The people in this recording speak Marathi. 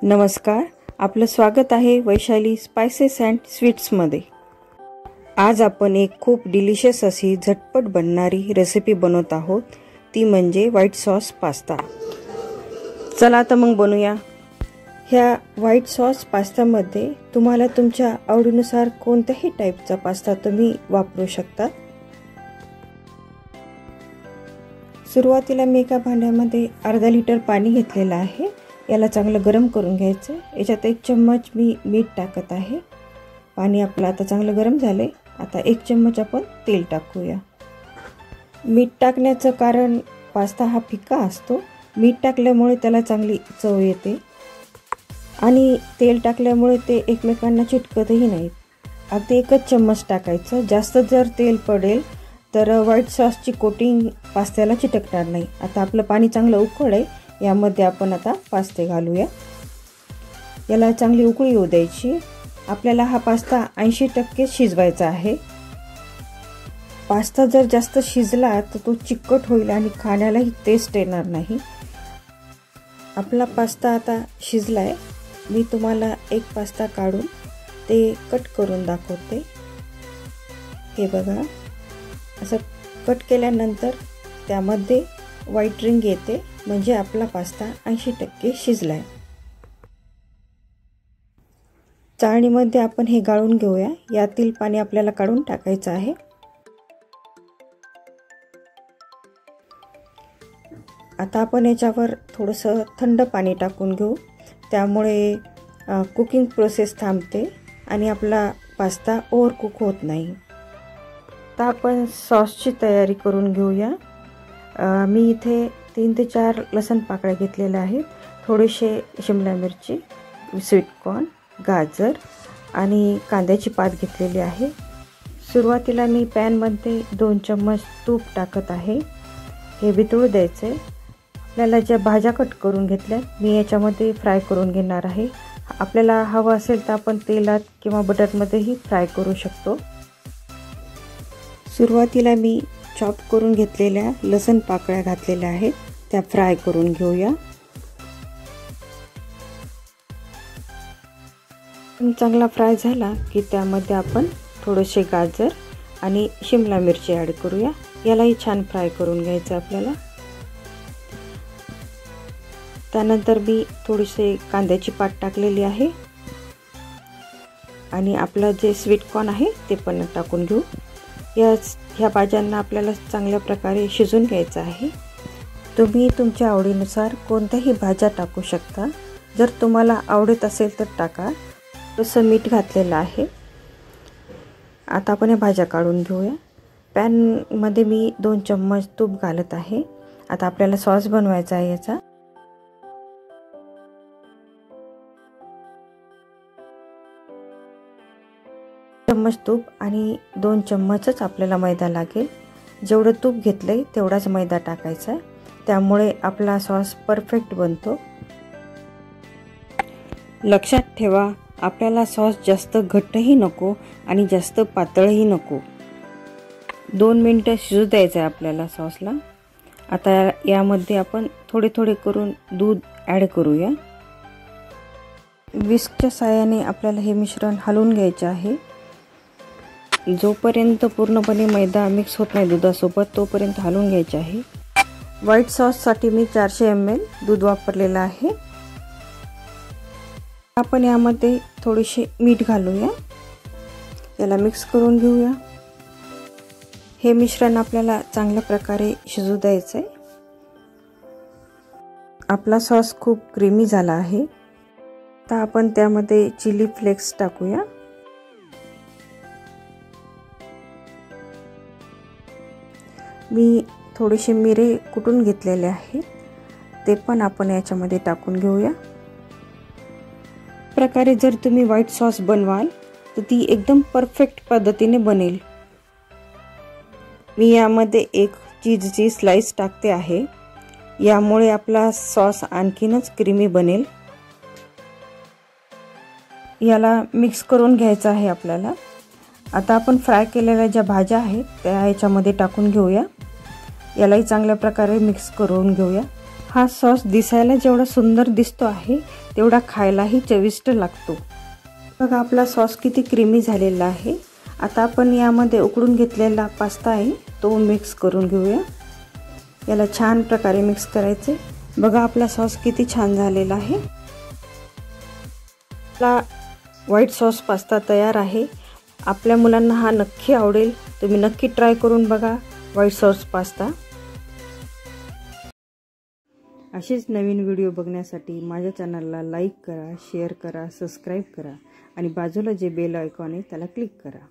नमस्कार, आपलं स्वागत आहे वैशाली स्पाइसेस अँड स्वीट्समध्ये। आज आपण एक खूप डिलिशियस अशी झटपट बनणारी रेसिपी बनवत आहोत, ती म्हणजे व्हाईट सॉस पास्ता। चला आता मग बनवूया। ह्या व्हाईट सॉस पास्तामध्ये तुम्हाला तुमच्या आवडीनुसार कोणत्याही टाईपचा पास्ता तुम्ही वापरू शकता। सुरुवातीला मी एका भांड्यामध्ये अर्धा लिटर पाणी घेतलेलं आहे। याला चांगलं गरम करून घ्यायचं। याच्यात 1 चम्मच मी मीठ टाकत आहे। पाणी आपलं आता चांगलं गरम झाले। आता 1 चम्मच आपण तेल टाकूया। मीठ टाकण्याचं कारण पास्ता हा फिका असतो, मीठ टाकल्यामुळे त्याला चांगली चव येते आणि तेल टाकल्यामुळे ते एकमेकांना चिटकतही नाहीत। अगदी 1 चम्मच टाकायचं। जास्त जर तेल पडेल तर व्हाईट सॉसची कोटिंग पास्त्याला चिटकणार नाही। आता आपलं पाणी चांगलं उकळले, यामध्ये आपण आता पास्ते घालूया। याला चांगली उकळी येऊ द्यायची। आपल्याला हा पास्ता 80% शिजवायचा आहे। पास्ता जर जास्त शिजला तर तो चिकट होईल आणि खाण्यालाही टेस्ट येणार नाही। आपला पास्ता आता शिजलाय। मी तुम्हाला एक पास्ता काढून ते कट करून दाखवते। हे बघा, असं कट केल्यानंतर त्यामध्ये व्हाईट रिंग येते, म्हणजे आपला पास्ता 80% शिजलाय। चाळणीमध्ये आपण हे गाळून घेऊया। यातील पाणी आपल्याला काढून टाकायचं आहे। आता आपण याच्यावर थोडंसं थंड पाणी टाकून घेऊ, त्यामुळे कुकिंग प्रोसेस थांबते आणि आपला पास्ता ओव्हरकुक होत नाही। आता आपण सॉसची तयारी करून घेऊया। मी इथे 3 ते 4 लसूण पाकळ्या घेतलेल्या आहेत, थोडेसे शिमला मिरची, स्वीट कॉर्न, गाजर आणि कांद्याची पात घेतलेली आहे। सुरुवातीला मी पॅनमध्ये 2 चम्मच तूप टाकत आहे। हे वितळू द्यायचे। आपल्याला ज्या भाज्या कट करून घेतल्या मी याच्यामध्ये फ्राय करून घेणार आहे। आपल्याला हवं असेल तर आपण तेलात किंवा बटरमध्येही फ्राय करू शकतो। सुरुवातीला मी चॉप करून घेतलेल्या लसूण पाकळ्या घातलेल्या आहेत, त्या फ्राय करून घेऊया। चांगला फ्राय झाला की त्यामध्ये आपण थोडेसे गाजर आणि शिमला मिरची ॲड करूया। यालाही छान फ्राय करून घ्यायचं आपल्याला। त्यानंतर मी थोडीशी कांद्याची पात टाकलेली आहे आणि आपलं जे स्वीट कॉर्न आहे ते पण टाकून घेऊ। ह्या भाज्यांना आपल्याला चांगल्या प्रकारे शिजवून घ्यायचं आहे। तुम्ही तुमच्या आवडीनुसार कोणत्याही भाज्या टाकू शकता, जर तुम्हाला आवडत असेल तर टाका। तसं मीठ घातलेलं आहे। आता आपण या भाज्या काढून घेऊया। पॅनमध्ये मी 2 चम्मच तूप घालत आहे। आता आपल्याला सॉस बनवायचा आहे याचा। चम्मच तूप आणि 2 चम्मचच आपल्याला मैदा लागेल। जेवढं तूप घेतलंय तेवढाच मैदा टाकायचा, त्यामुळे आपला सॉस परफेक्ट बनतो। लक्षात ठेवा, आपल्याला सॉस जास्त घट्टही नको आणि जास्त पातळही नको। 2 मिनिटं शिजू द्यायचं आहे आपल्याला सॉसला। आता यामध्ये आपण थोडे थोडे करून दूध ॲड करूया। विस्कच्या साहाय्याने आपल्याला हे मिश्रण हलवून घ्यायचे आहे। जोपर्यंत पूर्णपणे मैदा मिक्स होत नाही दुधासोबत, तोपर्यंत हलवून घ्यायचे आहे। व्हाईट सॉससाठी मी 400 ml दूध वापरलेलं आहे। आपण यामध्ये थोडेसे मीठ घालूया। याला मिक्स करून घेऊया। हे मिश्रण आपल्याला चांगल्या प्रकारे शिजू द्यायचं आहे। आपला सॉस खूप क्रीमी झाला आहे। आता आपण त्यामध्ये चिली फ्लेक्स टाकूया। मी थोडेसे मिरे कुटून घेतलेले आहेत, ते पण आपण याच्यामध्ये टाकून घेऊया। प्रकारे जर तुम्ही व्हाईट सॉस बनवाल तर ती एकदम परफेक्ट पद्धतीने बनेल। मी यामध्ये 1 चीजची स्लाइस टाकते आहे, यामुळे आपला सॉस आणखीनच क्रीमी बनेल। याला मिक्स करून घ्यायचं आहे आपल्याला। आता आपण फ्राय केलेल्या ज्या भाज्या आहेत त्या याच्यामध्ये टाकून घेऊया। यालाही चांगल्या प्रकारे मिक्स करून घेऊया। हा सॉस दिसायला जेवढा सुंदर दिसतो आहे तेवढा खायलाही चविष्ट लागतो। बघा आपला सॉस किती क्रीमी झालेला आहे। आता आपण यामध्ये उकडून घेतलेला पास्ता आहे तो मिक्स करून घेऊया। याला छान प्रकारे मिक्स करायचे। बघा आपला सॉस किती छान झालेला आहे। आपला व्हाईट सॉस पास्ता तयार आहे। आपल्या मुलांना हा नक्की आवडेल। तुम्ही नक्की ट्राय करून बघा व्हाईट सॉस पास्ता। असेच नवीन व्हिडिओ बघण्यासाठी माझ्या चॅनलला लाईक करा, शेअर करा, सबस्क्राईब करा आणि बाजूला जे बेल आयकॉन आहे त्याला क्लिक करा।